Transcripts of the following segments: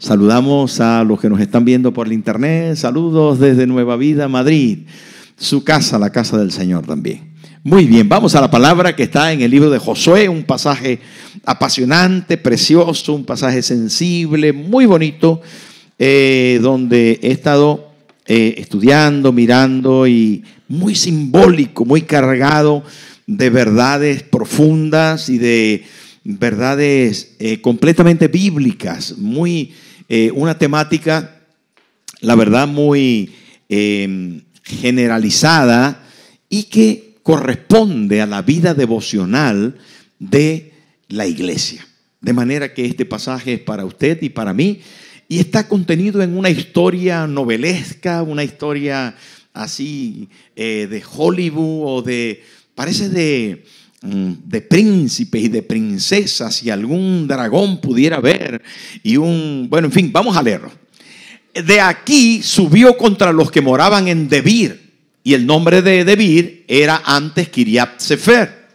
Saludamos a los que nos están viendo por el internet. Saludos desde Nueva Vida, Madrid. Su casa, la casa del Señor también. Muy bien, vamos a la palabra que está en el libro de Josué, un pasaje apasionante, precioso, un pasaje sensible, muy bonito, donde he estado estudiando, mirando y muy simbólico, muy cargado de verdades profundas y de verdades completamente bíblicas, una temática, la verdad, muy generalizada y que corresponde a la vida devocional de la iglesia. De manera que este pasaje es para usted y para mí y está contenido en una historia novelesca, una historia así de Hollywood parece de príncipes y de princesas y algún dragón pudiera haber bueno, en fin, vamos a leerlo. De aquí subió contra los que moraban en Debir, y el nombre de Debir era antes Kiriat Sefer.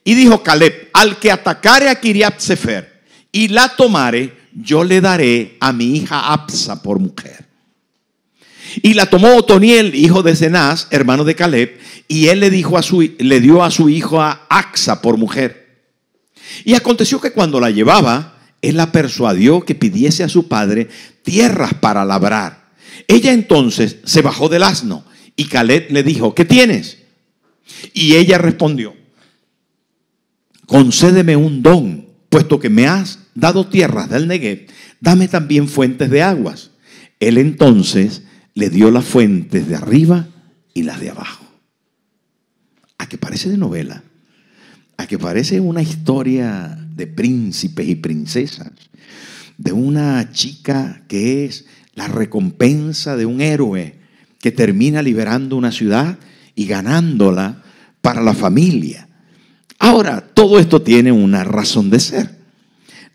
Y dijo Caleb: al que atacare a Kiriat Sefer y la tomare, yo le daré a mi hija Absa por mujer. Y la tomó Otoniel, hijo de Cenaz, hermano de Caleb, y él le dio a su hijo a Acsa por mujer. Y aconteció que cuando la llevaba, él la persuadió que pidiese a su padre tierras para labrar. Ella entonces se bajó del asno y Caleb le dijo: ¿qué tienes? Y ella respondió: concédeme un don, puesto que me has dado tierras del Negev, dame también fuentes de aguas. Él entonces le dio las fuentes de arriba y las de abajo. ¿A qué parece de novela? ¿A qué parece una historia de príncipes y princesas? De una chica que es la recompensa de un héroe que termina liberando una ciudad y ganándola para la familia. Ahora, todo esto tiene una razón de ser.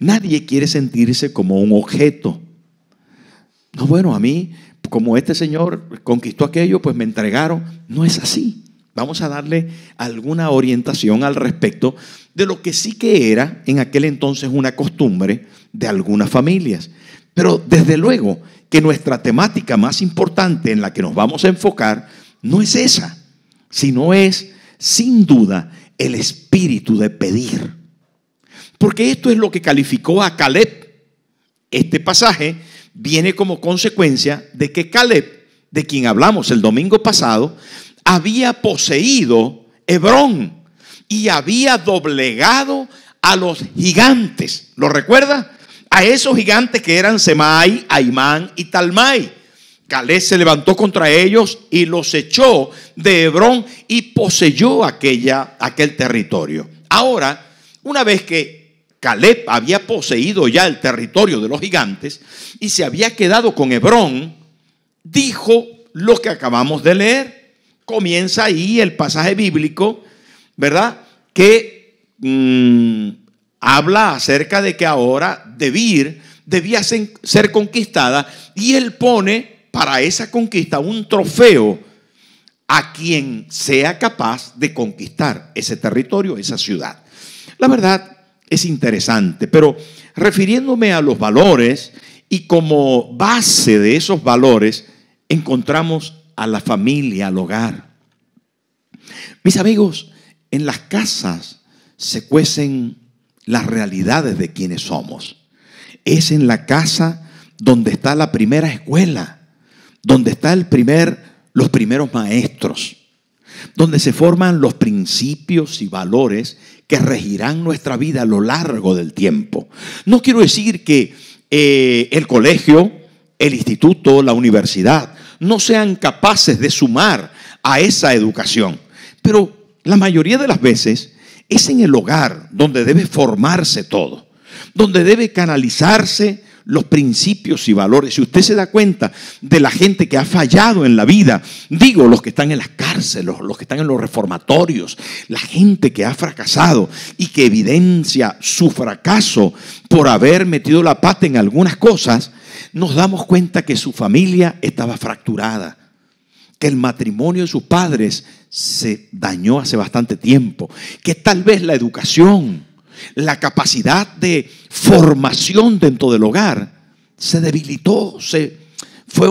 Nadie quiere sentirse como un objeto. No, bueno, a mí, como este señor conquistó aquello, pues me entregaron. No es así. Vamos a darle alguna orientación al respecto de lo que sí que era en aquel entonces una costumbre de algunas familias. Pero desde luego que nuestra temática más importante en la que nos vamos a enfocar no es esa, sino es, sin duda, el espíritu de pedir. Porque esto es lo que calificó a Caleb. Este pasaje viene como consecuencia de que Caleb, de quien hablamos el domingo pasado, había poseído Hebrón y había doblegado a los gigantes. ¿Lo recuerda? A esos gigantes que eran Semai, Aimán y Talmai. Caleb se levantó contra ellos y los echó de Hebrón y poseyó aquel territorio. Ahora, una vez que Caleb había poseído ya el territorio de los gigantes y se había quedado con Hebrón, dijo lo que acabamos de leer. Comienza ahí el pasaje bíblico, ¿verdad? Que habla acerca de que ahora Debir debía ser conquistada y él pone para esa conquista un trofeo a quien sea capaz de conquistar ese territorio, esa ciudad. La verdad es interesante, pero refiriéndome a los valores y como base de esos valores encontramos a la familia, al hogar. Mis amigos, en las casas se cuecen las realidades de quienes somos. Es en la casa donde está la primera escuela, donde está los primeros maestros, donde se forman los principios y valores que regirán nuestra vida a lo largo del tiempo. No quiero decir que el colegio, el instituto, la universidad no sean capaces de sumar a esa educación, pero la mayoría de las veces es en el hogar donde debe formarse todo, donde debe canalizarse los principios y valores. Si usted se da cuenta de la gente que ha fallado en la vida, digo, los que están en las cárceles, los que están en los reformatorios, la gente que ha fracasado y que evidencia su fracaso por haber metido la pata en algunas cosas, nos damos cuenta que su familia estaba fracturada, que el matrimonio de sus padres se dañó hace bastante tiempo, que tal vez la educación, la capacidad de formación dentro del hogar se debilitó, se fue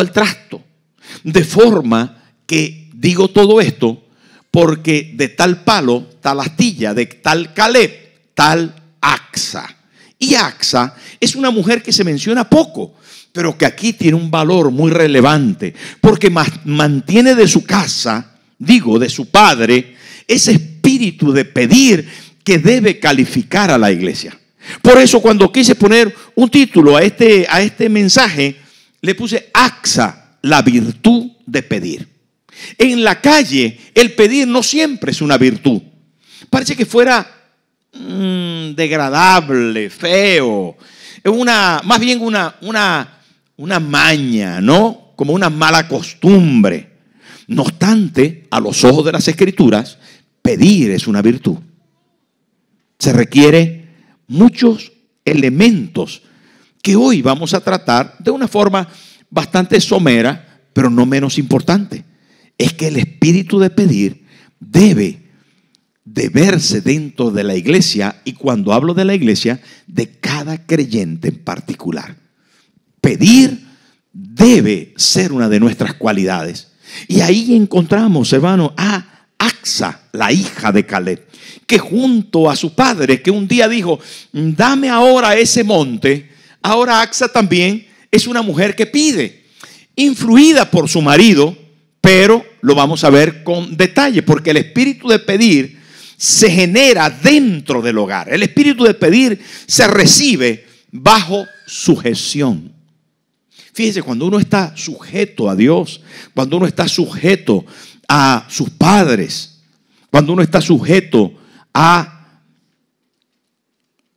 al trasto. De forma que digo todo esto porque de tal palo, tal astilla, de tal Caleb, tal Acsa. Y Acsa es una mujer que se menciona poco, pero que aquí tiene un valor muy relevante, porque mantiene de su casa, de su padre, ese espíritu de pedir que debe calificar a la iglesia. Por eso cuando quise poner un título a este mensaje, le puse Acsa, la virtud de pedir. En la calle, el pedir no siempre es una virtud. Parece que fuera degradable, feo, más bien una maña, ¿no? Como una mala costumbre. No obstante, a los ojos de las Escrituras, pedir es una virtud. Se requiere muchos elementos que hoy vamos a tratar de una forma bastante somera, pero no menos importante. Es que el espíritu de pedir debe de verse dentro de la iglesia, y cuando hablo de la iglesia, de cada creyente en particular. Pedir debe ser una de nuestras cualidades. Y ahí encontramos, hermano, a Acsa, la hija de Caleb, que junto a su padre, que un día dijo, dame ahora ese monte. Ahora Acsa también es una mujer que pide, influida por su marido, pero lo vamos a ver con detalle, porque el espíritu de pedir se genera dentro del hogar. El espíritu de pedir se recibe bajo sujeción. Fíjese, cuando uno está sujeto a Dios, cuando uno está sujeto a sus padres, cuando uno está sujeto a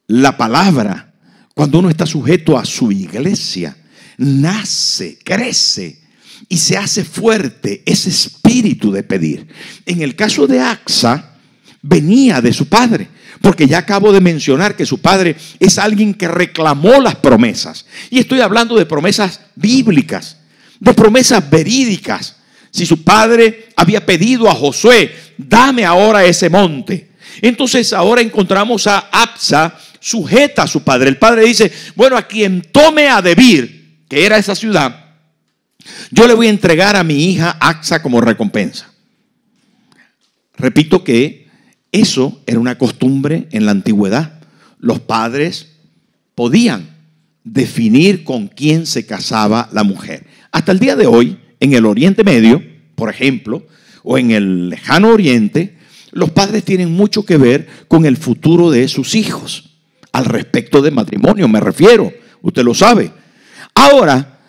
la palabra, cuando uno está sujeto a su iglesia, nace, crece y se hace fuerte ese espíritu de pedir. En el caso de Acsa, venía de su padre, porque ya acabo de mencionar que su padre es alguien que reclamó las promesas. Y estoy hablando de promesas bíblicas, de promesas verídicas. Si su padre había pedido a Josué, dame ahora ese monte. Entonces ahora encontramos a Acsa sujeta a su padre. El padre dice, bueno, a quien tome a Debir, que era esa ciudad, yo le voy a entregar a mi hija Acsa como recompensa. Repito que eso era una costumbre en la antigüedad. Los padres podían definir con quién se casaba la mujer. Hasta el día de hoy, en el Oriente Medio, por ejemplo, o en el Lejano Oriente, los padres tienen mucho que ver con el futuro de sus hijos. Al respecto de matrimonio me refiero, usted lo sabe. Ahora,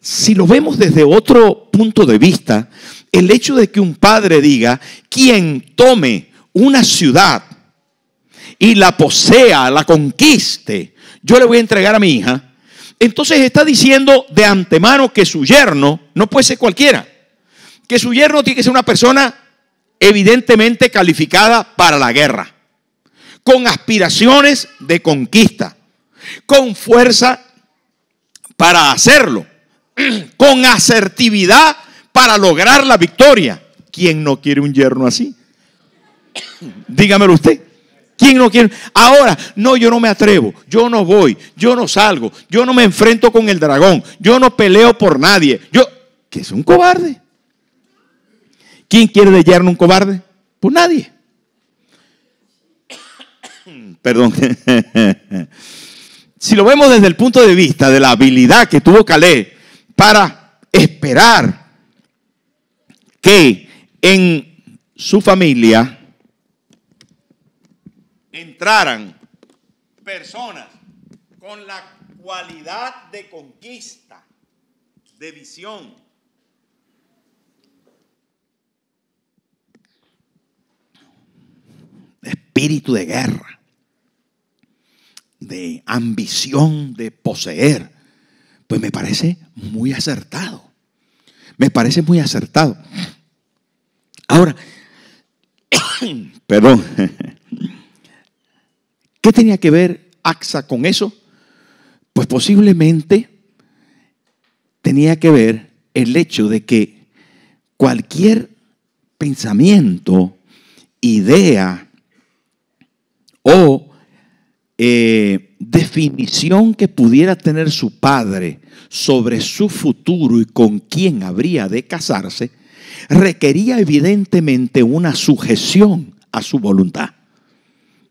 si lo vemos desde otro punto de vista, el hecho de que un padre diga, quien tome una ciudad y la posea, la conquiste, yo le voy a entregar a mi hija, entonces está diciendo de antemano que su yerno no puede ser cualquiera, que su yerno tiene que ser una persona evidentemente calificada para la guerra, con aspiraciones de conquista, con fuerza para hacerlo, con asertividad para lograr la victoria. ¿Quién no quiere un yerno así? Dígamelo usted. ¿Quién no quiere? Ahora, no, yo no me atrevo, yo no voy, yo no salgo, yo no me enfrento con el dragón, yo no peleo por nadie. ¿Qué es un cobarde? ¿Quién quiere de yerno un cobarde? Pues nadie. Perdón. Si lo vemos desde el punto de vista de la habilidad que tuvo Caleb para esperar que en su familia entraran personas con la cualidad de conquista, de visión, de espíritu de guerra, de ambición de poseer, pues me parece muy acertado. Me parece muy acertado. Ahora, perdón, ¿qué tenía que ver Acsa con eso? Pues posiblemente tenía que ver el hecho de que cualquier pensamiento, idea o definición que pudiera tener su padre sobre su futuro y con quién habría de casarse, requería evidentemente una sujeción a su voluntad.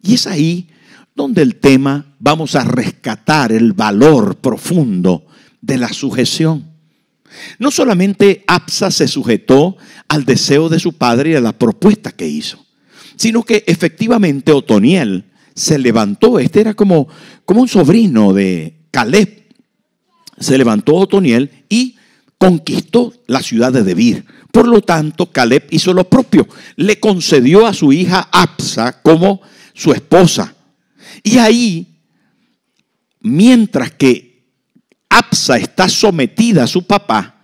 Y es ahí donde el tema vamos a rescatar el valor profundo de la sujeción. No solamente Absa se sujetó al deseo de su padre y a la propuesta que hizo, sino que efectivamente Otoniel se levantó. Este era como un sobrino de Caleb. Se levantó Otoniel y conquistó la ciudad de Debir. Por lo tanto, Caleb hizo lo propio. Le concedió a su hija Absa como su esposa. Y ahí, mientras que Absa está sometida a su papá,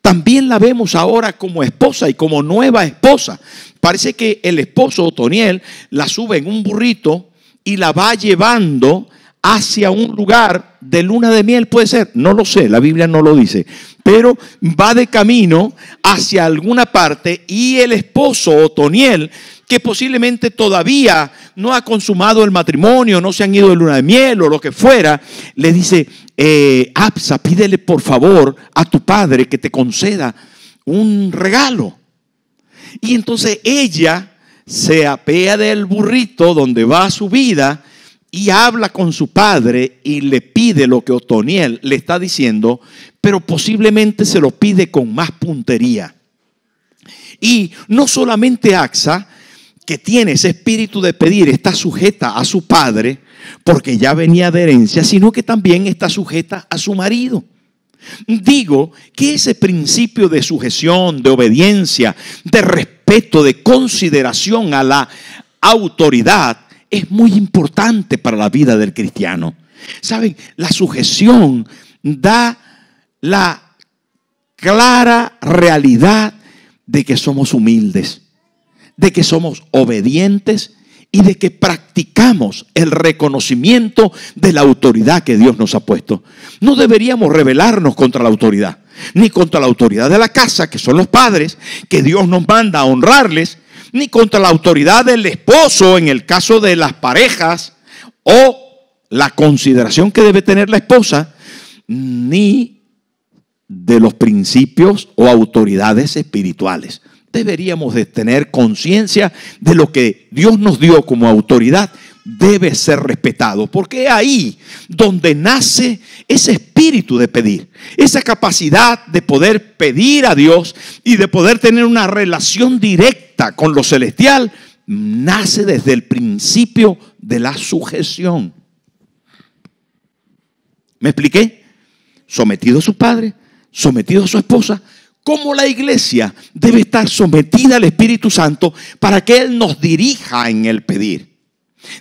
también la vemos ahora como esposa y como nueva esposa. Parece que el esposo Otoniel la sube en un burrito y la va llevando hacia un lugar de luna de miel, puede ser, no lo sé, la Biblia no lo dice, pero va de camino hacia alguna parte y el esposo Otoniel, que posiblemente todavía no ha consumado el matrimonio, no se han ido de luna de miel o lo que fuera, le dice, Absa, pídele por favor a tu padre que te conceda un regalo. Y entonces ella se apea del burrito donde va su vida y habla con su padre y le pide lo que Otoniel le está diciendo, pero posiblemente se lo pide con más puntería. Y no solamente Absa, que tiene ese espíritu de pedir, está sujeta a su padre, porque ya venía de herencia, sino que también está sujeta a su marido. Digo que ese principio de sujeción, de obediencia, de respeto, de consideración a la autoridad es muy importante para la vida del cristiano. ¿Saben? La sujeción da la clara realidad de que somos humildes, de que somos obedientes y de que practicamos el reconocimiento de la autoridad que Dios nos ha puesto. No deberíamos rebelarnos contra la autoridad, ni contra la autoridad de la casa, que son los padres, que Dios nos manda a honrarles, ni contra la autoridad del esposo en el caso de las parejas, o la consideración que debe tener la esposa, ni de los principios o autoridades espirituales. Deberíamos de tener conciencia de lo que Dios nos dio como autoridad debe ser respetado, porque es ahí donde nace ese espíritu de pedir, esa capacidad de poder pedir a Dios y de poder tener una relación directa con lo celestial, nace desde el principio de la sujeción. ¿Me expliqué? Sometido a su padre, sometido a su esposa. Cómo la iglesia debe estar sometida al Espíritu Santo para que Él nos dirija en el pedir.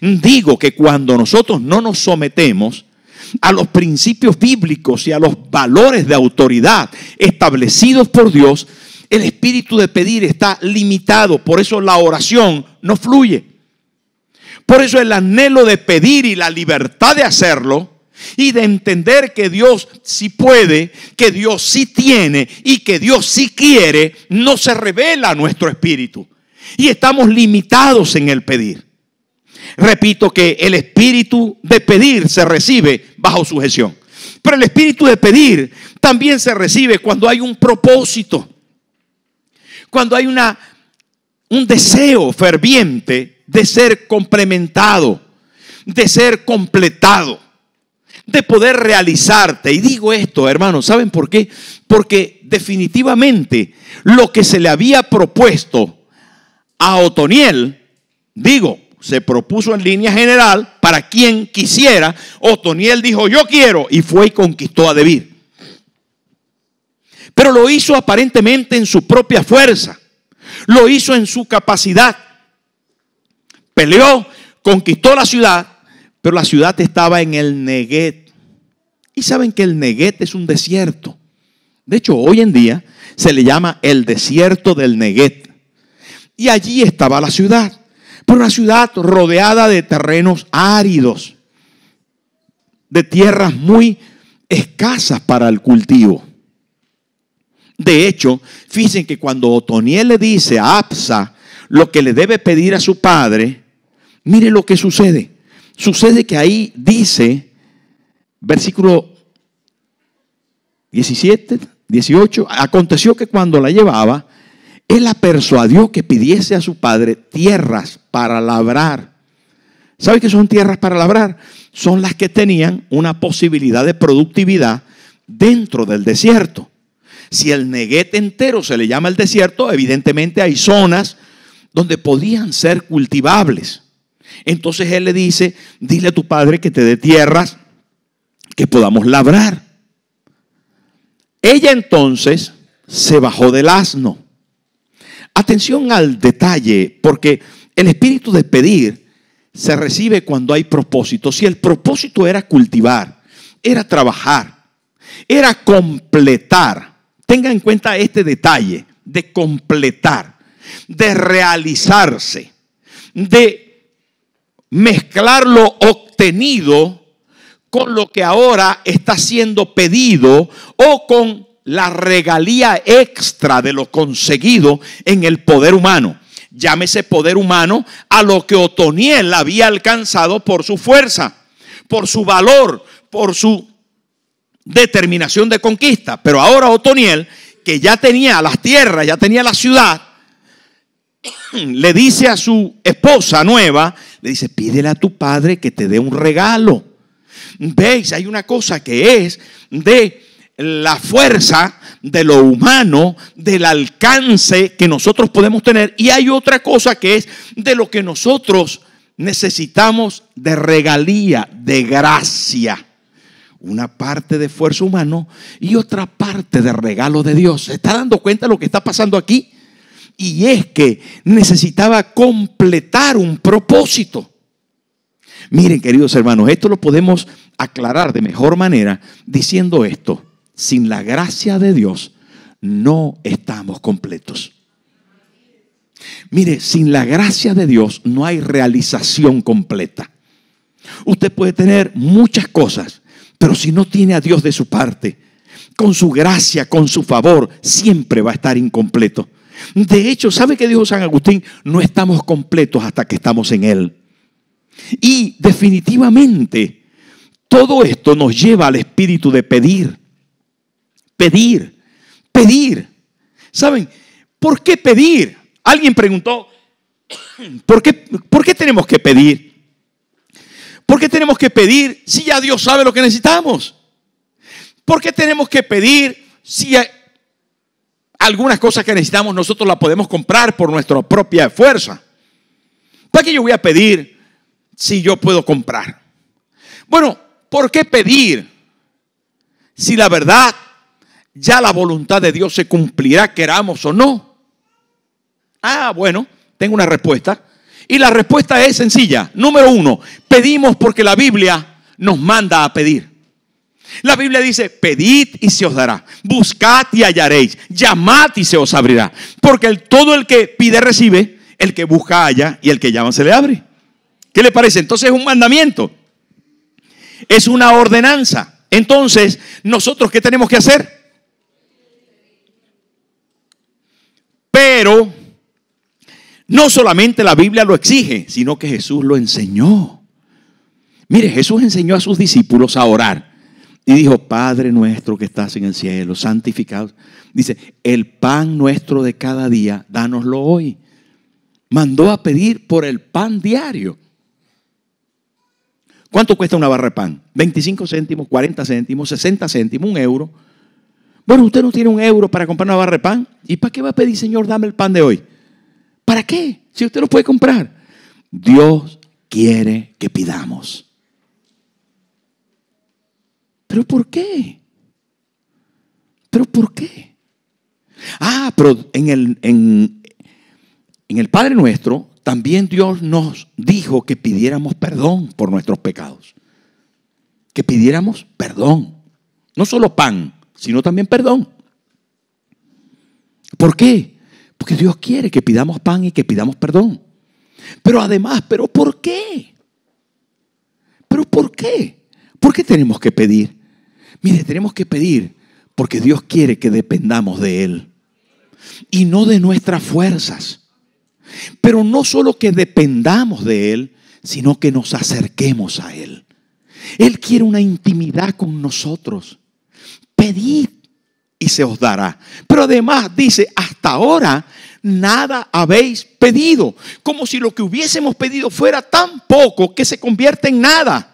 Digo que cuando nosotros no nos sometemos a los principios bíblicos y a los valores de autoridad establecidos por Dios, el espíritu de pedir está limitado. Por eso la oración no fluye. Por eso el anhelo de pedir y la libertad de hacerlo, y de entender que Dios sí puede, que Dios sí tiene y que Dios sí quiere, no se revela a nuestro espíritu. Y estamos limitados en el pedir. Repito que el espíritu de pedir se recibe bajo sujeción. Pero el espíritu de pedir también se recibe cuando hay un propósito. Cuando hay un deseo ferviente de ser complementado, de ser completado, de poder realizarte. Y digo esto, hermanos, ¿saben por qué? Porque definitivamente lo que se le había propuesto a Otoniel, se propuso en línea general para quien quisiera. Otoniel dijo, yo quiero, y fue y conquistó a Debir. Pero lo hizo aparentemente en su propia fuerza, lo hizo en su capacidad. Peleó, conquistó la ciudad, pero la ciudad estaba en el Neguet. Y saben que el Neguet es un desierto. De hecho, hoy en día se le llama el desierto del Neguet. Y allí estaba la ciudad. Pero una ciudad rodeada de terrenos áridos, de tierras muy escasas para el cultivo. De hecho, fíjense que cuando Otoniel le dice a Absa lo que le debe pedir a su padre, mire lo que sucede. sucede que ahí dice, versículo 17, 18, aconteció que cuando la llevaba, él la persuadió que pidiese a su padre tierras para labrar. ¿Sabe qué son tierras para labrar? Son las que tenían una posibilidad de productividad dentro del desierto. Si el Neguet entero se le llama el desierto, evidentemente hay zonas donde podían ser cultivables. Entonces él le dice, dile a tu padre que te dé tierras que podamos labrar. Ella entonces se bajó del asno. Atención al detalle, porque el espíritu de pedir se recibe cuando hay propósito. Si el propósito era cultivar, era trabajar, era completar. Tenga en cuenta este detalle de completar, de realizarse, de mezclar lo obtenido con lo que ahora está siendo pedido o con la regalía extra de lo conseguido en el poder humano. Llámese poder humano a lo que Otoniel había alcanzado por su fuerza, por su valor, por su determinación de conquista. Pero ahora Otoniel, que ya tenía las tierras, ya tenía la ciudad, le dice a su esposa nueva, le dice, pídele a tu padre que te dé un regalo. ¿Veis? Hay una cosa que es de la fuerza, de lo humano, del alcance que nosotros podemos tener, y hay otra cosa que es de lo que nosotros necesitamos de regalía, de gracia. Una parte de esfuerzo humano y otra parte de regalo de Dios. ¿Se está dando cuenta de lo que está pasando aquí? Y es que necesitaba completar un propósito. Miren, queridos hermanos, esto lo podemos aclarar de mejor manera diciendo esto: sin la gracia de Dios no estamos completos. Mire, sin la gracia de Dios no hay realización completa. Usted puede tener muchas cosas, pero si no tiene a Dios de su parte, con su gracia, con su favor, siempre va a estar incompleto. De hecho, ¿sabe qué dijo San Agustín? No estamos completos hasta que estamos en Él. Y definitivamente todo esto nos lleva al espíritu de pedir. Pedir, pedir. ¿Saben por qué pedir? Alguien preguntó, ¿por qué tenemos que pedir? ¿Por qué tenemos que pedir si ya Dios sabe lo que necesitamos? ¿Por qué tenemos que pedir si algunas cosas que necesitamos nosotros las podemos comprar por nuestra propia fuerza? ¿Para qué yo voy a pedir si yo puedo comprar? Bueno, ¿por qué pedir si la verdad ya la voluntad de Dios se cumplirá, queramos o no? Bueno, tengo una respuesta. Y la respuesta es sencilla. Número 1, pedimos porque la Biblia nos manda a pedir. La Biblia dice, pedid y se os dará, buscad y hallaréis, llamad y se os abrirá. Porque todo el que pide recibe, el que busca halla y el que llama se le abre. ¿Qué le parece? Entonces es un mandamiento, es una ordenanza. Entonces, ¿nosotros qué tenemos que hacer? Pero no solamente la Biblia lo exige, sino que Jesús lo enseñó. Mire, Jesús enseñó a sus discípulos a orar. Y dijo, Padre nuestro que estás en el cielo, santificado. Dice, el pan nuestro de cada día, dánoslo hoy. Mandó a pedir por el pan diario. ¿Cuánto cuesta una barra de pan? 25 céntimos, 40 céntimos, 60 céntimos, 1 euro. Bueno, usted no tiene 1 euro para comprar una barra de pan. ¿Y para qué va a pedir, Señor, dame el pan de hoy? ¿Para qué? Si usted lo puede comprar. Dios quiere que pidamos. ¿Pero por qué? ¿Pero por qué? Pero en el Padre Nuestro también Dios nos dijo que pidiéramos perdón por nuestros pecados. Que pidiéramos perdón. No solo pan, sino también perdón. ¿Por qué? Porque Dios quiere que pidamos pan y que pidamos perdón. Pero además, ¿pero por qué? ¿Pero por qué? ¿Por qué tenemos que pedir? Mire, tenemos que pedir porque Dios quiere que dependamos de Él y no de nuestras fuerzas. Pero no solo que dependamos de Él, sino que nos acerquemos a Él. Él quiere una intimidad con nosotros. Pedid y se os dará. Pero además dice, hasta ahora nada habéis pedido. Como si lo que hubiésemos pedido fuera tan poco que se convierte en nada.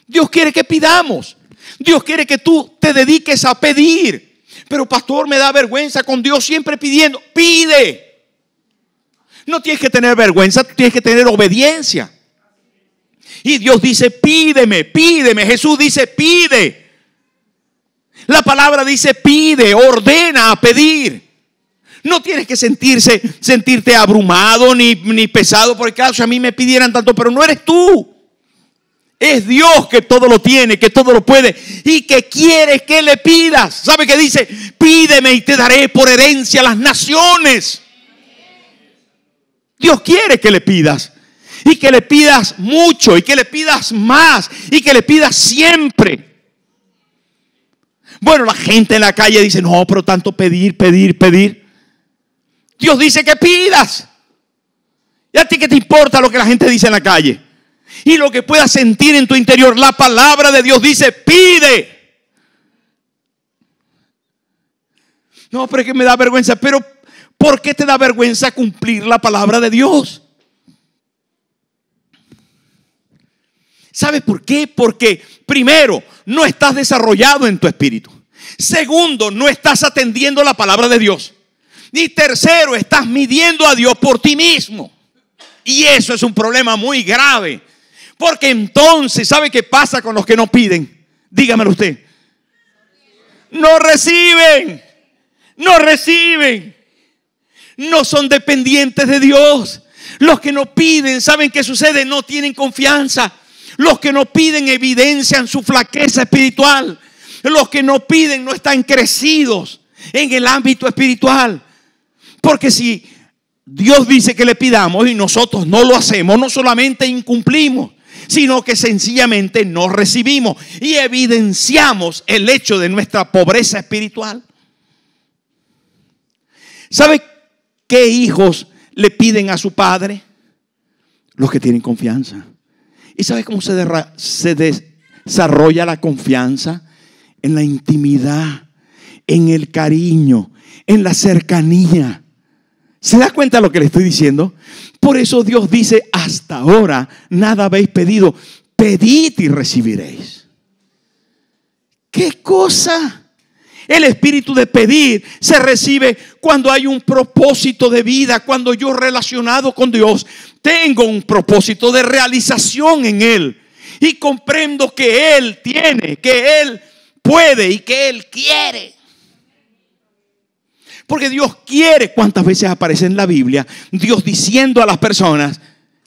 Dios quiere que pidamos. Dios quiere que tú te dediques a pedir. Pero pastor, me da vergüenza con Dios siempre pidiendo. Pide. No tienes que tener vergüenza, tienes que tener obediencia. Y Dios dice, pídeme, pídeme. Jesús dice, pide. La palabra dice, pide, ordena a pedir. No tienes que sentirte abrumado ni pesado por el caso. A mí me pidieran tanto, pero no eres tú. Es Dios que todo lo tiene, que todo lo puede y que quiere que le pidas. ¿Sabe qué dice? Pídeme y te daré por herencia las naciones. Dios quiere que le pidas y que le pidas mucho y que le pidas más y que le pidas siempre. Bueno, la gente en la calle dice, no, pero tanto pedir, pedir, pedir. Dios dice que pidas. ¿Y a ti qué te importa lo que la gente dice en la calle? Y lo que puedas sentir en tu interior. La palabra de Dios dice, pide. No, pero es que me da vergüenza. Pero ¿por qué te da vergüenza cumplir la palabra de Dios? ¿Sabes por qué? Porque primero, no estás desarrollado en tu espíritu. Segundo, no estás atendiendo la palabra de Dios. Y tercero, estás midiendo a Dios por ti mismo. Y eso es un problema muy grave. Porque entonces, ¿sabe qué pasa con los que no piden? Dígamelo usted. No reciben. No reciben. No son dependientes de Dios. Los que no piden, ¿saben qué sucede? No tienen confianza. Los que no piden evidencian su flaqueza espiritual. Los que no piden no están crecidos en el ámbito espiritual. Porque si Dios dice que le pidamos y nosotros no lo hacemos, no solamente incumplimos, sino que sencillamente no recibimos y evidenciamos el hecho de nuestra pobreza espiritual. ¿Sabe qué hijos le piden a su padre? Los que tienen confianza. ¿Y sabe cómo se desarrolla la confianza? En la intimidad, en el cariño, en la cercanía. ¿Se da cuenta de lo que le estoy diciendo? Por eso Dios dice, hasta ahora nada habéis pedido. Pedid y recibiréis. ¿Qué cosa? El espíritu de pedir se recibe cuando hay un propósito de vida. Cuando yo relacionado con Dios tengo un propósito de realización en Él. Y comprendo que Él tiene, que Él puede y que Él quiere. Porque Dios quiere. ¿Cuántas veces aparece en la Biblia Dios diciendo a las personas,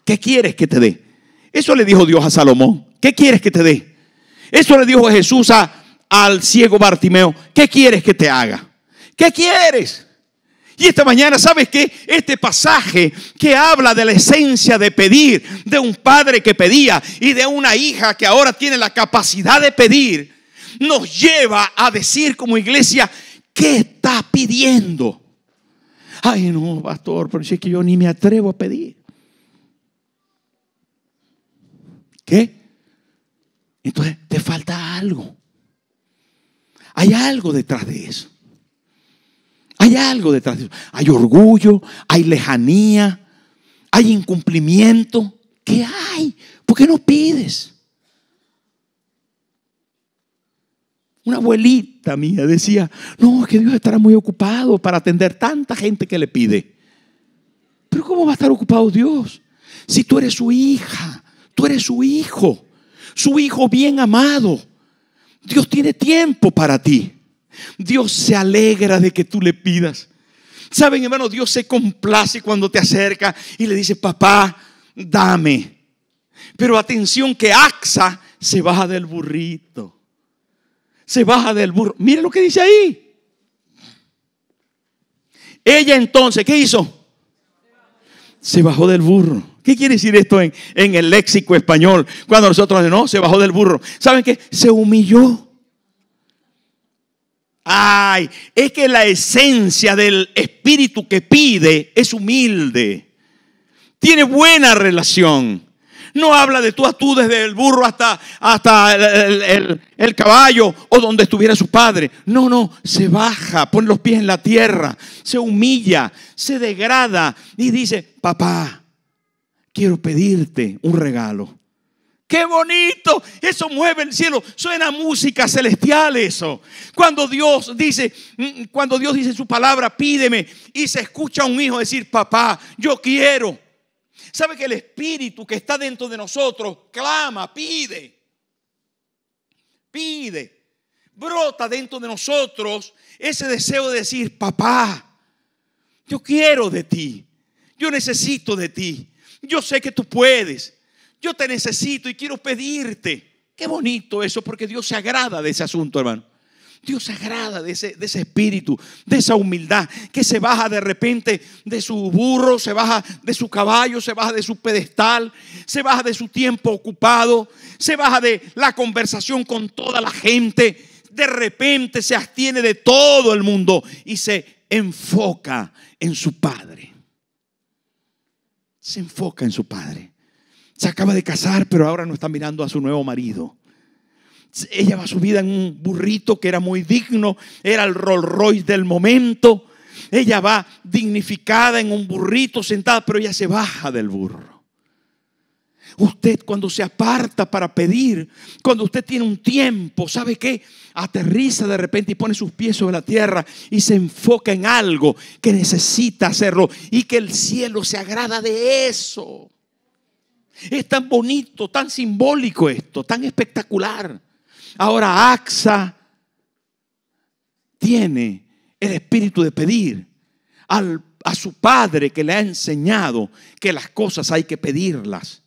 ¿qué quieres que te dé? Eso le dijo Dios a Salomón. ¿Qué quieres que te dé? Eso le dijo Jesús al ciego Bartimeo. ¿Qué quieres que te haga? ¿Qué quieres? Y esta mañana, ¿sabes qué? Este pasaje que habla de la esencia de pedir, de un padre que pedía y de una hija que ahora tiene la capacidad de pedir, nos lleva a decir como iglesia, ¿qué está pidiendo? Ay, no, pastor, pero si es que yo ni me atrevo a pedir. ¿Qué? Entonces te falta algo. Hay algo detrás de eso. Hay algo detrás de eso. Hay orgullo, hay lejanía, hay incumplimiento. ¿Qué hay? ¿Por qué no pides? Una abuelita mía decía, no, es que Dios estará muy ocupado para atender tanta gente que le pide. Pero ¿cómo va a estar ocupado Dios? Si tú eres su hija, tú eres su hijo bien amado. Dios tiene tiempo para ti. Dios se alegra de que tú le pidas. Saben, hermano, Dios se complace cuando te acerca y le dice, papá, dame. Pero atención que Axa se baja del burrito. Se baja del burro. Mire lo que dice ahí. Ella entonces, ¿qué hizo? Se bajó del burro. ¿Qué quiere decir esto en el léxico español? Cuando nosotros no, se bajó del burro. ¿Saben qué? Se humilló. Ay, es que la esencia del espíritu que pide es humilde. Tiene buena relación. No habla de tú a tú desde el burro hasta el caballo o donde estuviera su padre. No, se baja, pone los pies en la tierra, se humilla, se degrada y dice: papá, quiero pedirte un regalo. ¡Qué bonito! Eso mueve el cielo. Suena música celestial eso. Cuando Dios dice en su palabra: pídeme, y se escucha a un hijo decir: papá, yo quiero. ¿Sabe que el espíritu que está dentro de nosotros clama, pide? Pide. Brota dentro de nosotros ese deseo de decir: papá, yo quiero de ti. Yo necesito de ti. Yo sé que tú puedes. Yo te necesito y quiero pedirte. Qué bonito eso, porque Dios se agrada de ese asunto, hermano. Dios se agrada de ese espíritu, de esa humildad, que se baja de repente de su burro, se baja de su caballo, se baja de su pedestal, se baja de su tiempo ocupado, se baja de la conversación con toda la gente. De repente se abstiene de todo el mundo y se enfoca en su Padre. Se enfoca en su Padre. Se acaba de casar, pero ahora no está mirando a su nuevo marido. Ella va subida en un burrito que era muy digno, era el Rolls Royce del momento. Ella va dignificada en un burrito sentada, pero ella se baja del burro. Usted, cuando se aparta para pedir, cuando usted tiene un tiempo, ¿sabe qué? Aterriza de repente y pone sus pies sobre la tierra y se enfoca en algo que necesita hacerlo y que el cielo se agrada de eso. Es tan bonito, tan simbólico esto, tan espectacular. Ahora Axa tiene el espíritu de pedir a su padre, que le ha enseñado que las cosas hay que pedirlas.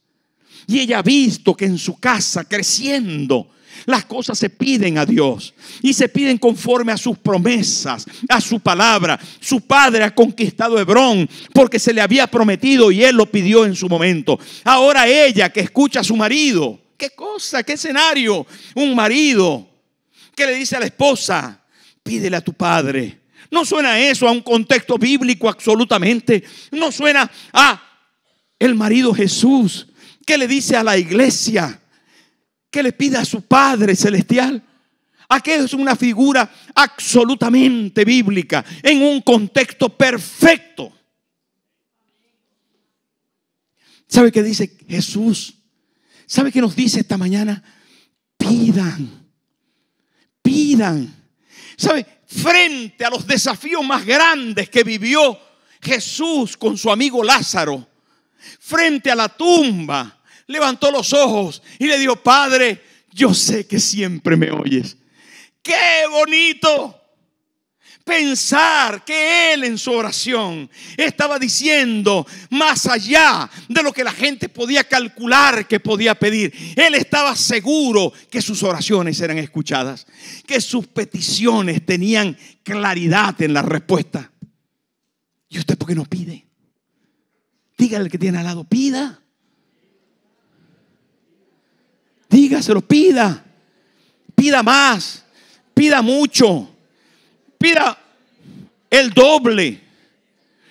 Y ella ha visto que en su casa, creciendo, las cosas se piden a Dios y se piden conforme a sus promesas, a su palabra. Su padre ha conquistado Hebrón porque se le había prometido y él lo pidió en su momento. Ahora ella, que escucha a su marido, qué cosa, qué escenario. Un marido que le dice a la esposa: pídele a tu padre. No suena eso a un contexto bíblico absolutamente. No suena a el marido Jesús que le dice a la iglesia que le pida a su Padre celestial. Aquello es una figura absolutamente bíblica, en un contexto perfecto. ¿Sabe qué dice Jesús? ¿Sabe qué nos dice esta mañana? Pidan. ¿Sabe? Frente a los desafíos más grandes que vivió Jesús con su amigo Lázaro, frente a la tumba, levantó los ojos y le dijo: Padre, yo sé que siempre me oyes. ¡Qué bonito! Pensar que él en su oración estaba diciendo más allá de lo que la gente podía calcular que podía pedir. Él estaba seguro que sus oraciones eran escuchadas, que sus peticiones tenían claridad en la respuesta. ¿Y usted por qué no pide? Dígale al que tiene al lado: pida. Dígaselo, pida. Pida más, pida mucho, pida el doble.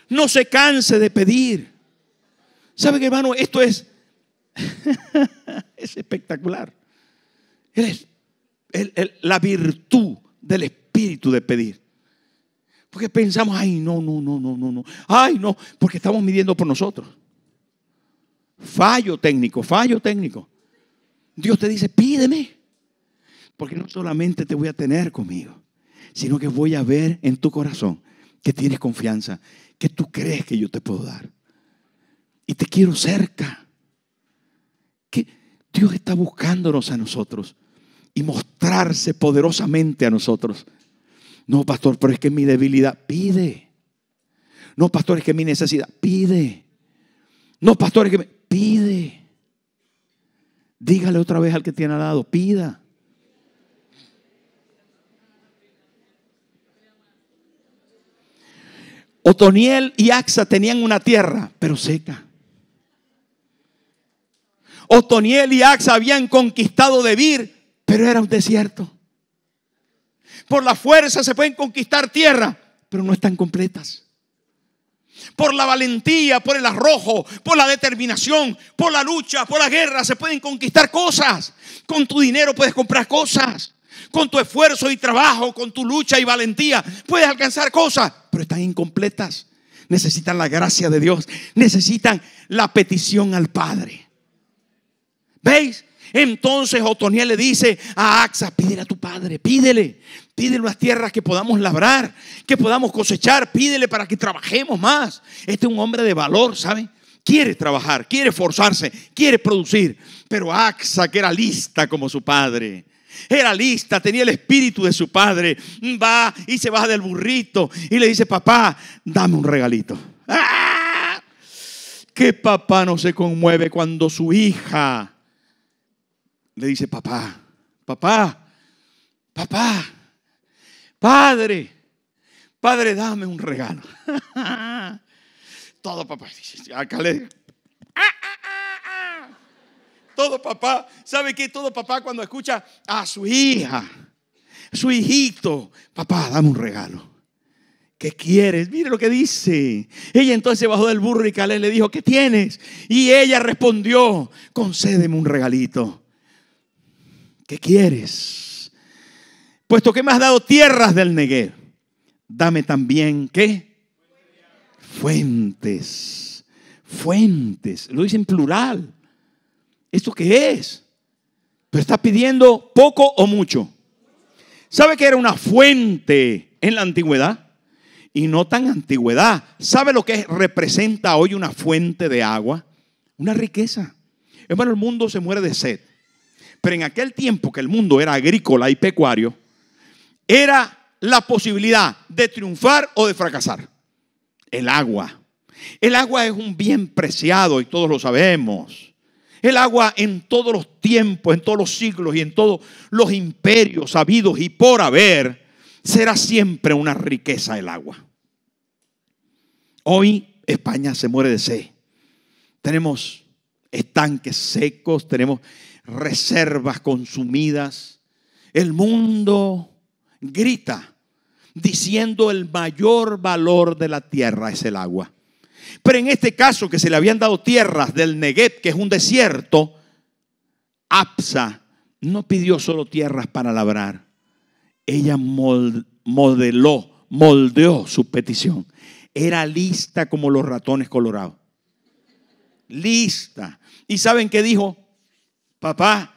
No se canse de pedir. ¿Sabe qué, hermano? Esto es espectacular. La virtud del espíritu de pedir. Porque pensamos: ay, no. Ay, no, porque estamos midiendo por nosotros. Fallo técnico. Dios te dice: pídeme, porque no solamente te voy a tener conmigo, sino que voy a ver en tu corazón que tienes confianza, que tú crees que yo te puedo dar. Y te quiero cerca. Que Dios está buscándonos a nosotros y mostrarse poderosamente a nosotros. No, pastor, pero es que mi debilidad. Pide. No, pastor, es que mi necesidad. Pide. No, pastor, es que pide. Dígale otra vez al que tiene al lado: pida. Otoniel y Axa tenían una tierra, pero seca. Otoniel y Axa habían conquistado Debir, pero era un desierto. Por la fuerza se pueden conquistar tierra, pero no están completas. Por la valentía, por el arrojo, por la determinación, por la lucha, por la guerra se pueden conquistar cosas. Con tu dinero puedes comprar cosas. Con tu esfuerzo y trabajo, con tu lucha y valentía puedes alcanzar cosas, pero están incompletas. Necesitan la gracia de Dios. Necesitan la petición al Padre. ¿Veis? Entonces Otoniel le dice a Axa: pídele a tu padre, pídele unas tierras que podamos labrar, que podamos cosechar, pídele para que trabajemos más. Este es un hombre de valor, ¿sabe? Quiere trabajar, quiere esforzarse, quiere producir. Pero Axa, que era lista como su padre, era lista, tenía el espíritu de su padre, va y se baja del burrito y le dice: papá, dame un regalito. ¡Ah! ¿Qué papá no se conmueve cuando su hija le dice: papá, padre, dame un regalo? Todo papá, acá le... Todo papá, ¿sabe qué? Todo papá cuando escucha a su hija, su hijito: papá, dame un regalo. ¿Qué quieres? Mire lo que dice. Ella entonces se bajó del burro y Caleb le dijo: ¿qué tienes? Y ella respondió: concédeme un regalito. ¿Qué quieres? Puesto que me has dado tierras del Negev, dame también, ¿qué? Fuentes. Fuentes. Lo dice en plural. ¿Esto qué es? Pero está pidiendo poco o mucho. ¿Sabe que era una fuente en la antigüedad? Y no tan antigüedad. ¿Sabe lo que representa hoy una fuente de agua? Una riqueza. Hermano, el mundo se muere de sed. Pero en aquel tiempo que el mundo era agrícola y pecuario, era la posibilidad de triunfar o de fracasar. El agua. El agua es un bien preciado y todos lo sabemos. El agua en todos los tiempos, en todos los siglos y en todos los imperios habidos y por haber, será siempre una riqueza el agua. Hoy España se muere de sed. Tenemos estanques secos, tenemos reservas consumidas. El mundo grita diciendo: el mayor valor de la tierra es el agua. Pero en este caso, que se le habían dado tierras del Negev, que es un desierto, Axa no pidió solo tierras para labrar. Ella moldeó su petición. Era lista como los ratones colorados. Lista. ¿Y saben qué dijo? Papá,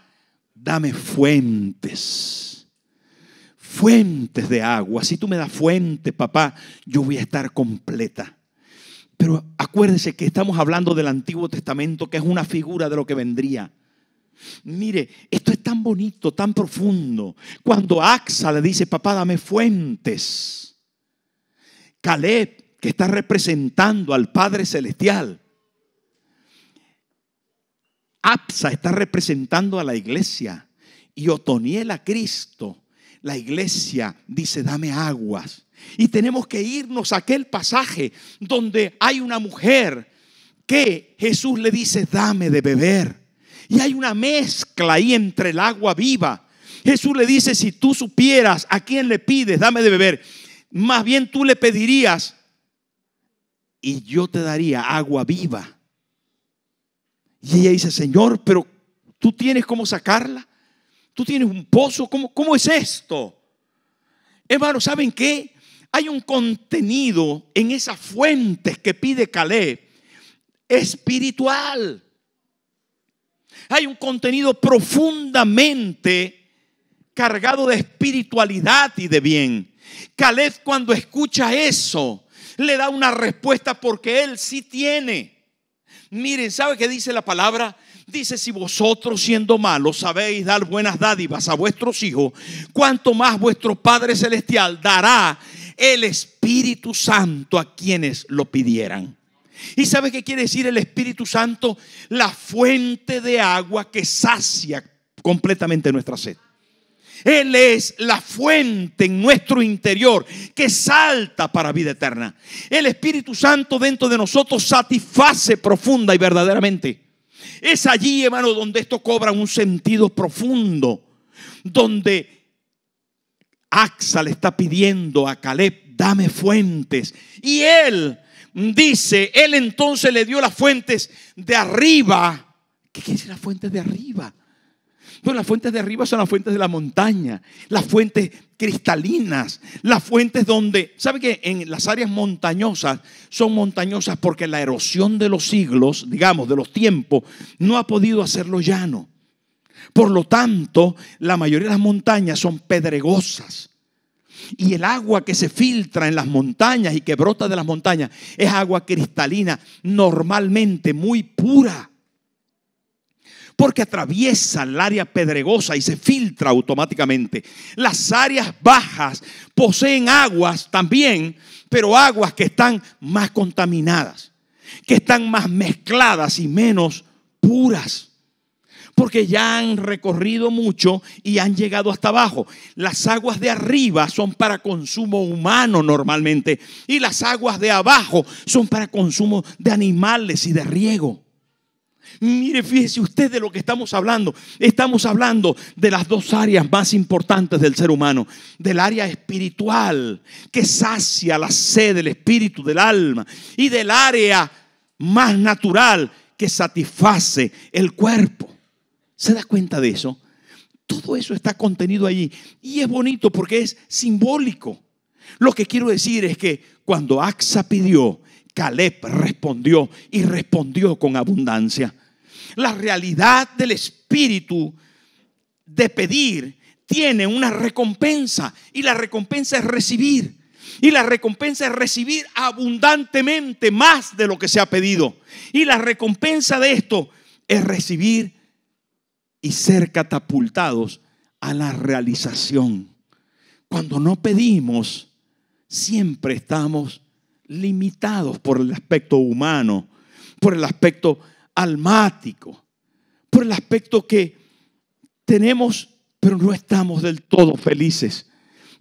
dame fuentes. Fuentes de agua. Si tú me das fuentes, papá, yo voy a estar completa. Pero acuérdense que estamos hablando del Antiguo Testamento, que es una figura de lo que vendría. Mire, esto es tan bonito, tan profundo. Cuando Axa le dice: papá, dame fuentes. Caleb, que está representando al Padre Celestial. Axa está representando a la iglesia. Y Otoniel a Cristo. La iglesia dice: dame aguas. Y tenemos que irnos a aquel pasaje donde hay una mujer que Jesús le dice: dame de beber. Y hay una mezcla ahí entre el agua viva. Jesús le dice: si tú supieras a quién le pides, dame de beber, más bien tú le pedirías y yo te daría agua viva. Y ella dice: Señor, pero tú tienes cómo sacarla. Tú tienes un pozo. ¿Cómo es esto? Hermanos, ¿saben qué? Hay un contenido en esas fuentes que pide Caleb espiritual. Hay un contenido profundamente cargado de espiritualidad y de bien. Caleb, cuando escucha eso, le da una respuesta porque él sí tiene. Miren, ¿sabe qué dice la palabra? Dice: si vosotros, siendo malos, sabéis dar buenas dádivas a vuestros hijos, cuánto más vuestro Padre Celestial dará el Espíritu Santo a quienes lo pidieran. ¿Y sabe qué quiere decir el Espíritu Santo? La fuente de agua que sacia completamente nuestra sed. Él es la fuente en nuestro interior que salta para vida eterna. El Espíritu Santo dentro de nosotros satisface profunda y verdaderamente. Es allí, hermano, donde esto cobra un sentido profundo. Donde Axa le está pidiendo a Caleb: dame fuentes. Y él dice, Él entonces le dio las fuentes de arriba. ¿Qué quiere decir las fuentes de arriba? Bueno, las fuentes de arriba son las fuentes de la montaña, las fuentes cristalinas, las fuentes donde, ¿sabe qué? En las áreas montañosas son montañosas porque la erosión de los siglos, digamos, de los tiempos, no ha podido hacerlo llano. Por lo tanto, la mayoría de las montañas son pedregosas. Y el agua que se filtra en las montañas y que brota de las montañas es agua cristalina, normalmente muy pura. Porque atraviesa el área pedregosa y se filtra automáticamente. Las áreas bajas poseen aguas también, pero aguas que están más contaminadas, que están más mezcladas y menos puras. Porque ya han recorrido mucho y han llegado hasta abajo. Las aguas de arriba son para consumo humano normalmente, y las aguas de abajo son para consumo de animales y de riego. Mire, fíjese usted de lo que estamos hablando. Estamos hablando de las dos áreas más importantes del ser humano. Del área espiritual, que sacia la sed del espíritu, del alma. Y del área más natural, que satisface el cuerpo. ¿Se da cuenta de eso? Todo eso está contenido allí. Y es bonito porque es simbólico. Lo que quiero decir es que cuando Acsa pidió, Caleb respondió, y respondió con abundancia. La realidad del espíritu de pedir tiene una recompensa, y la recompensa es recibir. Y la recompensa es recibir abundantemente más de lo que se ha pedido. Y la recompensa de esto es recibir y ser catapultados a la realización. Cuando no pedimos, siempre estamos limitados por el aspecto humano, por el aspecto almático, por el aspecto que tenemos, pero no estamos del todo felices.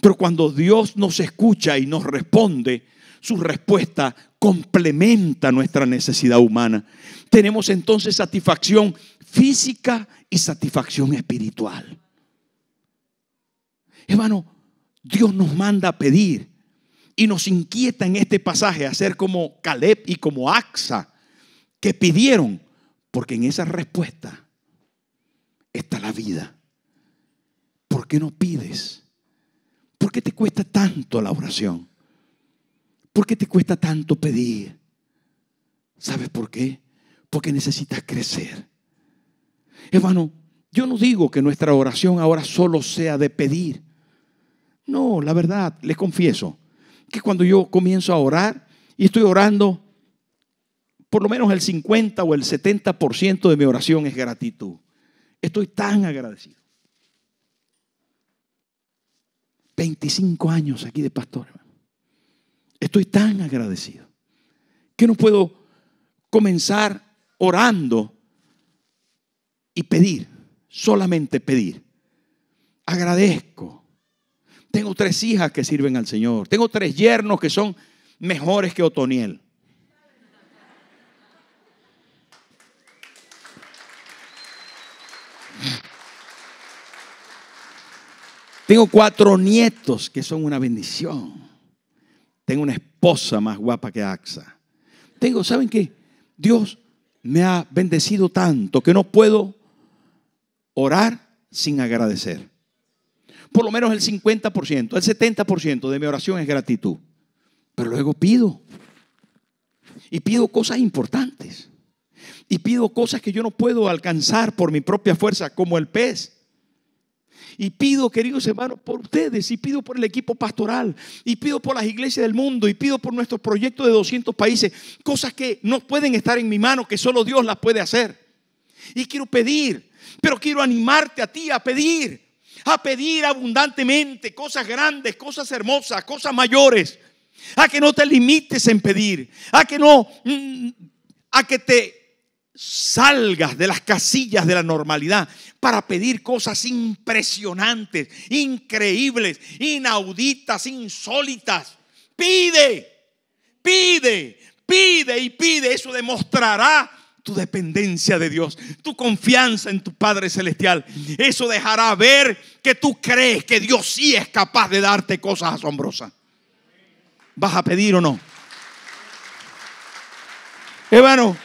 Pero cuando Dios nos escucha y nos responde, su respuesta complementa nuestra necesidad humana. Tenemos entonces satisfacción física y satisfacción espiritual. Hermano, Dios nos manda a pedir y nos inquieta en este pasaje a ser como Caleb y como Acsa, que pidieron, porque en esa respuesta está la vida. ¿Por qué no pides? ¿Por qué te cuesta tanto la oración? ¿Por qué te cuesta tanto pedir? ¿Sabes por qué? Porque necesitas crecer. Hermano, yo no digo que nuestra oración ahora solo sea de pedir. No, la verdad, les confieso que cuando yo comienzo a orar y estoy orando, por lo menos el 50 o el 70% de mi oración es gratitud. Estoy tan agradecido. 25 años aquí de pastor. Estoy tan agradecido que no puedo comenzar orando y pedir, solamente pedir. Agradezco. Tengo 3 hijas que sirven al Señor. Tengo 3 yernos que son mejores que Otoniel. Tengo 4 nietos que son una bendición. Tengo una esposa más guapa que Acsa. ¿Saben qué? Dios me ha bendecido tanto que no puedo orar sin agradecer. Por lo menos el 50%, el 70% de mi oración es gratitud. Pero luego pido. Y pido cosas importantes. Y pido cosas que yo no puedo alcanzar por mi propia fuerza, como el pez. Y pido, queridos hermanos, por ustedes, y pido por el equipo pastoral, y pido por las iglesias del mundo, y pido por nuestro proyecto de 200 países, cosas que no pueden estar en mi mano, que solo Dios las puede hacer. Y quiero pedir, pero quiero animarte a ti a pedir abundantemente, cosas grandes, cosas hermosas, cosas mayores, a que no te limites en pedir, a que te salgas de las casillas de la normalidad para pedir cosas impresionantes, increíbles, inauditas, insólitas. Pide, pide, pide y pide. Eso demostrará tu dependencia de Dios, tu confianza en tu Padre Celestial. Eso dejará ver que tú crees que Dios sí es capaz de darte cosas asombrosas. ¿Vas a pedir o no? Hermano,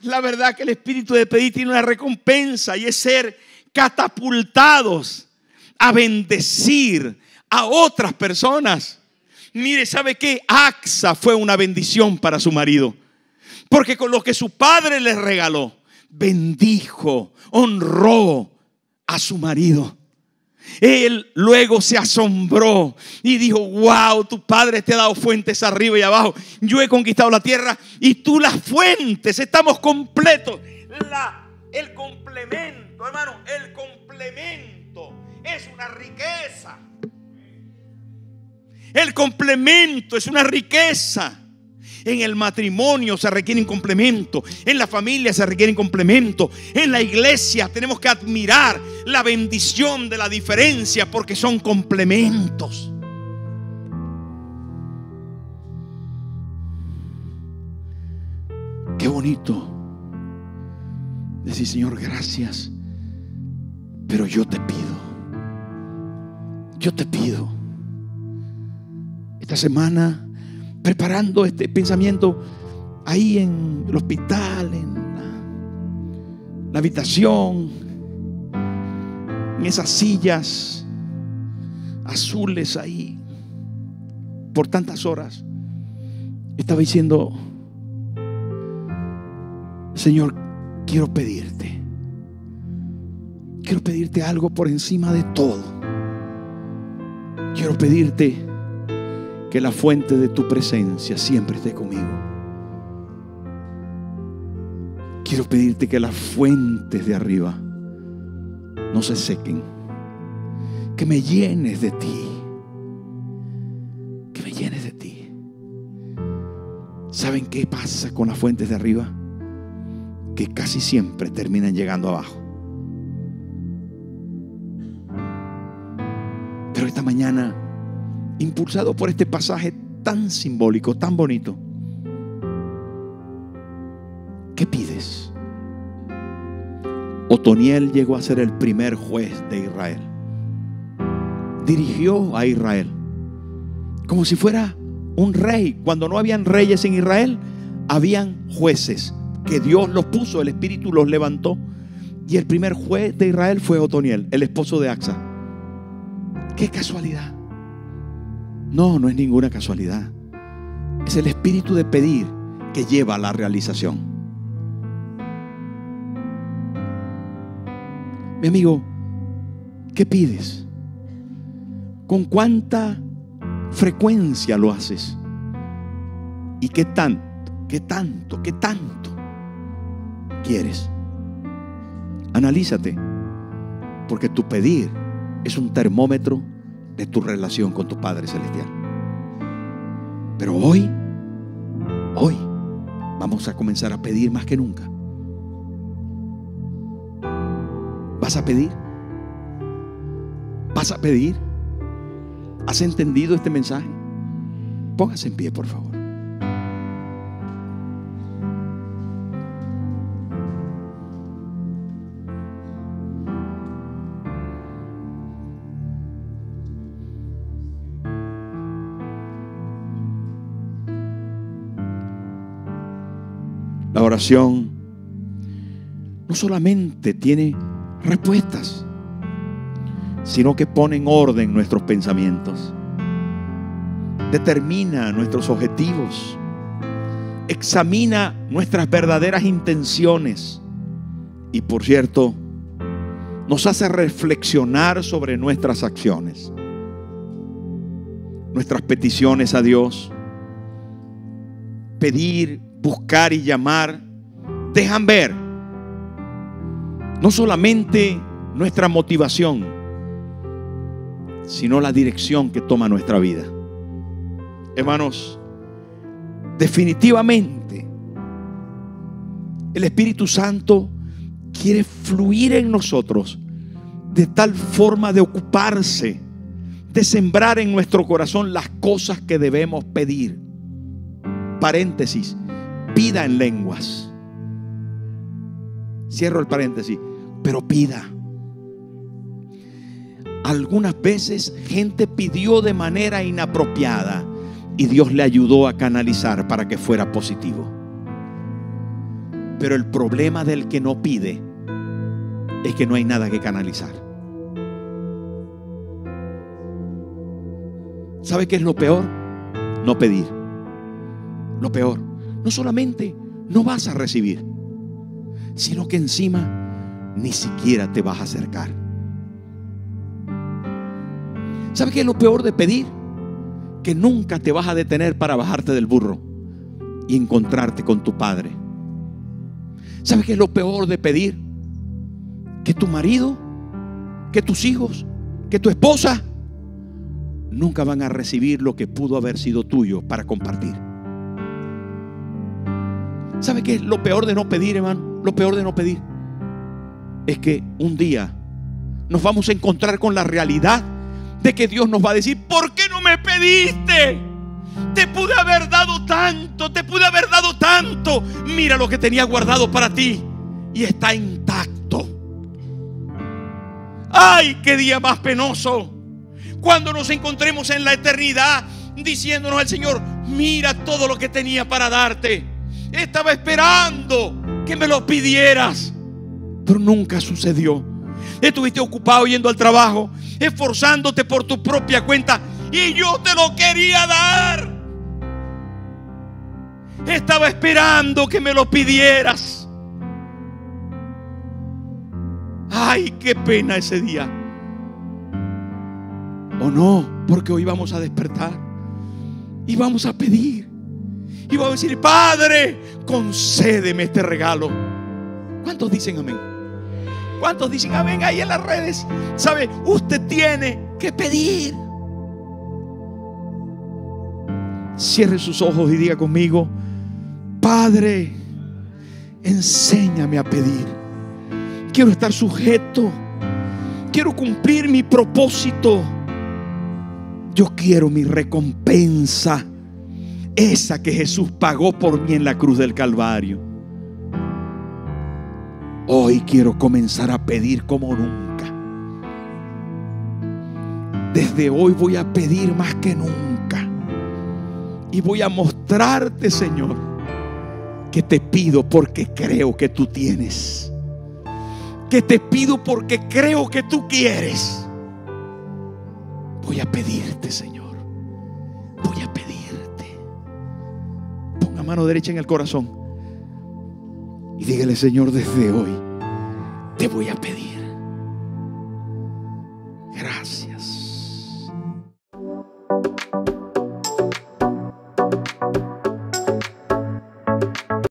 la verdad que el espíritu de pedir tiene una recompensa, y es ser catapultados a bendecir a otras personas. Mire, ¿sabe qué? Axa fue una bendición para su marido, porque con lo que su padre le regaló, bendijo, honró a su marido. Él luego se asombró y dijo: wow, tu padre te ha dado fuentes arriba y abajo. Yo he conquistado la tierra y tú las fuentes. Estamos completos. El complemento, hermano, el complemento es una riqueza. El complemento es una riqueza. En el matrimonio se requiere un complemento. En la familia se requiere un complemento. En la iglesia tenemos que admirar la bendición de la diferencia, porque son complementos. Qué bonito decir: Señor, gracias, pero yo te pido. Esta semana, preparando este pensamiento ahí en el hospital, en la habitación, en esas sillas azules ahí por tantas horas, estaba diciendo: Señor, quiero pedirte algo por encima de todo. Quiero pedirte que la fuente de tu presencia siempre esté conmigo. Quiero pedirte que las fuentes de arriba no se sequen. Que me llenes de ti. Que me llenes de ti. ¿Saben qué pasa con las fuentes de arriba? Que casi siempre terminan llegando abajo. Pero esta mañana, impulsado por este pasaje tan simbólico, tan bonito, ¿qué pides? Otoniel llegó a ser el primer juez de Israel. Dirigió a Israel como si fuera un rey. Cuando no habían reyes en Israel, habían jueces que Dios los puso, el Espíritu los levantó. Y el primer juez de Israel fue Otoniel, el esposo de Axa. ¡Qué casualidad! No, no es ninguna casualidad. Es el espíritu de pedir que lleva a la realización. Mi amigo, ¿qué pides? ¿Con cuánta frecuencia lo haces? ¿Y qué tanto quieres? Analízate, porque tu pedir es un termómetro de tu relación con tu Padre Celestial. Pero hoy vamos a comenzar a pedir más que nunca. ¿Vas a pedir? ¿Vas a pedir? ¿Has entendido este mensaje? Póngase en pie, por favor. La oración no solamente tiene respuestas, sino que pone en orden nuestros pensamientos, determina nuestros objetivos, examina nuestras verdaderas intenciones y, por cierto, nos hace reflexionar sobre nuestras acciones. Nuestras peticiones a Dios, pedir, buscar y llamar, dejan ver no solamente nuestra motivación, sino la dirección que toma nuestra vida. Hermanos, definitivamente el Espíritu Santo quiere fluir en nosotros de tal forma de ocuparse, de sembrar en nuestro corazón las cosas que debemos pedir. Paréntesis: pida en lenguas. Cierro el paréntesis. Pero pida. Algunas veces gente pidió de manera inapropiada, y Dios le ayudó a canalizar para que fuera positivo. Pero el problema del que no pide es que no hay nada que canalizar. ¿Sabe qué es lo peor? No pedir. Lo peor, no solamente no vas a recibir, sino que encima ni siquiera te vas a acercar. ¿Sabe qué es lo peor de pedir? Que nunca te vas a detener para bajarte del burro y encontrarte con tu Padre. ¿Sabe qué es lo peor de pedir? Que tu marido, que tus hijos, que tu esposa nunca van a recibir lo que pudo haber sido tuyo para compartir. ¿Sabe qué es lo peor de no pedir, hermano? Lo peor de no pedir es que un día nos vamos a encontrar con la realidad de que Dios nos va a decir: ¿por qué no me pediste? Te pude haber dado tanto, te pude haber dado tanto. Mira lo que tenía guardado para ti y está intacto. ¡Ay, qué día más penoso! Cuando nos encontremos en la eternidad diciéndonos el Señor: mira todo lo que tenía para darte. Estaba esperando que me lo pidieras, pero nunca sucedió. Estuviste ocupado yendo al trabajo, esforzándote por tu propia cuenta, y yo te lo quería dar. Estaba esperando que me lo pidieras. Ay, qué pena ese día. ¿O no? Porque hoy vamos a despertar y vamos a pedir y vamos a decir: Padre, concédeme este regalo. ¿Cuántos dicen amén? ¿Cuántos dicen amén ahí en las redes? ¿Sabe? Usted tiene que pedir. Cierre sus ojos y diga conmigo: Padre, enséñame a pedir. Quiero estar sujeto. Quiero cumplir mi propósito. Yo quiero mi recompensa, esa que Jesús pagó por mí en la cruz del Calvario. Hoy quiero comenzar a pedir como nunca. Desde hoy voy a pedir más que nunca. Y voy a mostrarte, Señor, que te pido porque creo que tú tienes. Que te pido porque creo que tú quieres. Voy a pedirte, Señor. Voy a pedirte. Ponga mano derecha en el corazón y dígale: Señor, desde hoy te voy a pedir.